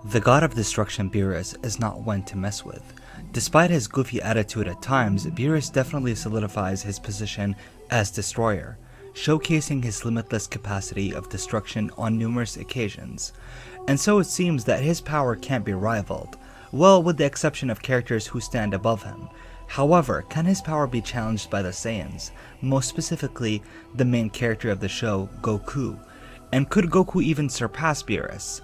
The god of destruction Beerus is not one to mess with. Despite his goofy attitude at times, Beerus definitely solidifies his position as destroyer, showcasing his limitless capacity of destruction on numerous occasions. And so it seems that his power can't be rivaled, well, with the exception of characters who stand above him. However, can his power be challenged by the Saiyans, most specifically the main character of the show, Goku? And could Goku even surpass Beerus?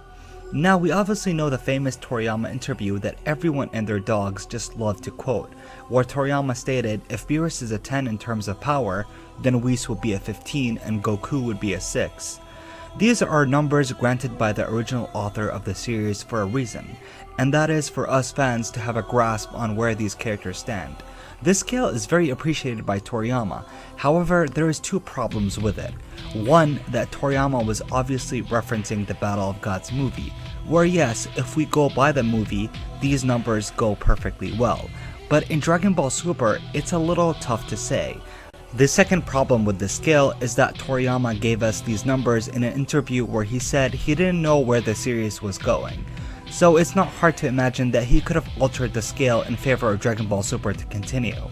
Now, we obviously know the famous Toriyama interview that everyone and their dogs just love to quote, where Toriyama stated if Beerus is a 10 in terms of power, then Whis would be a 15 and Goku would be a 6. These are numbers granted by the original author of the series for a reason, and that is for us fans to have a grasp on where these characters stand. This scale is very appreciated by Toriyama, however there is two problems with it. One, that Toriyama was obviously referencing the Battle of Gods movie, where yes, if we go by the movie, these numbers go perfectly well, but in Dragon Ball Super, it's a little tough to say. The second problem with this scale is that Toriyama gave us these numbers in an interview where he said he didn't know where the series was going. So it's not hard to imagine that he could have altered the scale in favor of Dragon Ball Super to continue.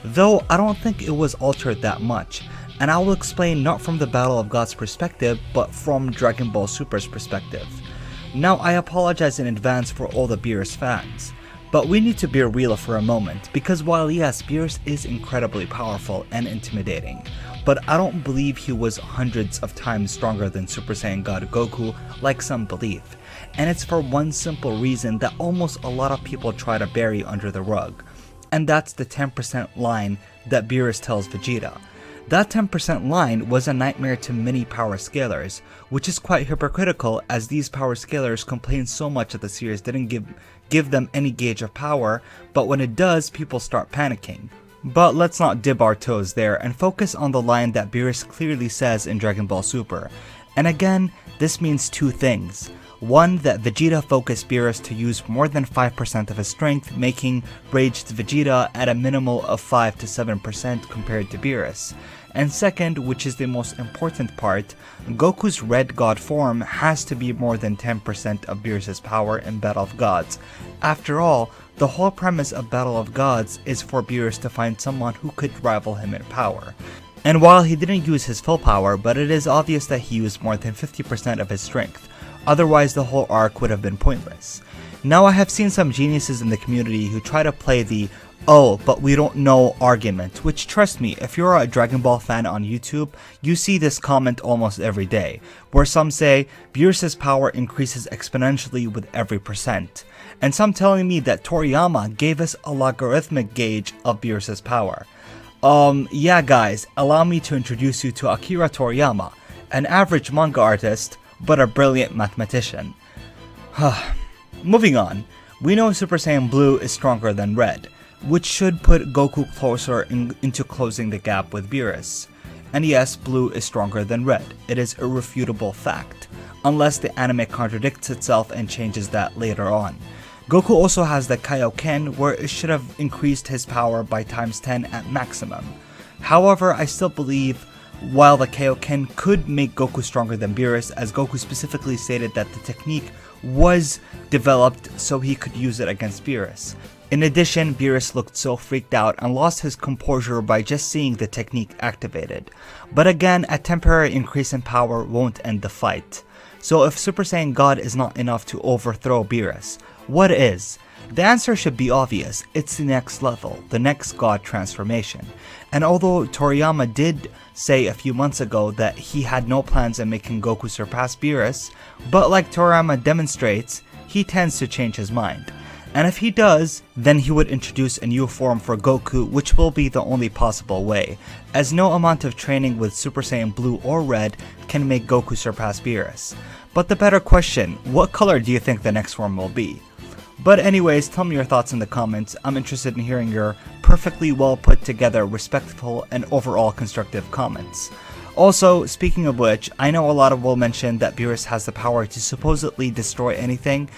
Though I don't think it was altered that much, and I will explain not from the Battle of Gods perspective, but from Dragon Ball Super's perspective. Now, I apologize in advance for all the Beerus fans, but we need to be real for a moment, because while yes, Beerus is incredibly powerful and intimidating, but I don't believe he was hundreds of times stronger than Super Saiyan God Goku like some believe. And it's for one simple reason that almost a lot of people try to bury under the rug, and that's the 10% line that Beerus tells Vegeta. That 10% line was a nightmare to many power scalers, which is quite hypocritical as these power scalers complain so much that the series didn't give them any gauge of power, but when it does, people start panicking. But let's not dip our toes there and focus on the line that Beerus clearly says in Dragon Ball Super. And again, this means two things. One, that Vegeta focused Beerus to use more than 5% of his strength, making Raged Vegeta at a minimal of 5 to 7% compared to Beerus. And second, which is the most important part, Goku's Red God form has to be more than 10% of Beerus' power in Battle of Gods. After all, the whole premise of Battle of Gods is for Beerus to find someone who could rival him in power. And while he didn't use his full power, but it is obvious that he used more than 50% of his strength. Otherwise, the whole arc would have been pointless. Now, I have seen some geniuses in the community who try to play the "oh, but we don't know" argument, which, trust me, if you're a Dragon Ball fan on YouTube, you see this comment almost every day, where some say Beerus' power increases exponentially with every percent, and some telling me that Toriyama gave us a logarithmic gauge of Beerus' power. Yeah guys, allow me to introduce you to Akira Toriyama, an average manga artist, but a brilliant mathematician. Moving on, we know Super Saiyan Blue is stronger than Red, which should put Goku closer into closing the gap with Beerus. And yes, Blue is stronger than Red, it is a irrefutable fact, unless the anime contradicts itself and changes that later on. Goku also has the Kaioken, where it should have increased his power by times 10 at maximum. However, I still believe while the Kaioken could make Goku stronger than Beerus, as Goku specifically stated that the technique was developed so he could use it against Beerus. In addition, Beerus looked so freaked out and lost his composure by just seeing the technique activated. But again, a temporary increase in power won't end the fight. So if Super Saiyan God is not enough to overthrow Beerus, what is? The answer should be obvious, it's the next level, the next God transformation. And although Toriyama did say a few months ago that he had no plans on making Goku surpass Beerus, but like Toriyama demonstrates, he tends to change his mind. And if he does, then he would introduce a new form for Goku, which will be the only possible way, as no amount of training with Super Saiyan Blue or Red can make Goku surpass Beerus. But the better question, what color do you think the next form will be? But anyways, tell me your thoughts in the comments. I'm interested in hearing your perfectly well put together, respectful, and overall constructive comments. Also, speaking of which, I know a lot will mention that Beerus has the power to supposedly destroy anything,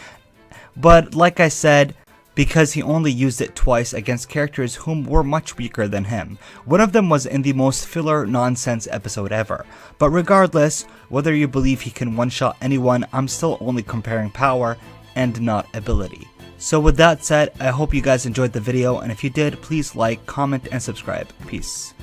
but like I said, because he only used it twice against characters whom were much weaker than him. One of them was in the most filler nonsense episode ever. But regardless, whether you believe he can one-shot anyone, I'm still only comparing power, and not ability. So with that said, I hope you guys enjoyed the video, and if you did, please like, comment, and subscribe. Peace.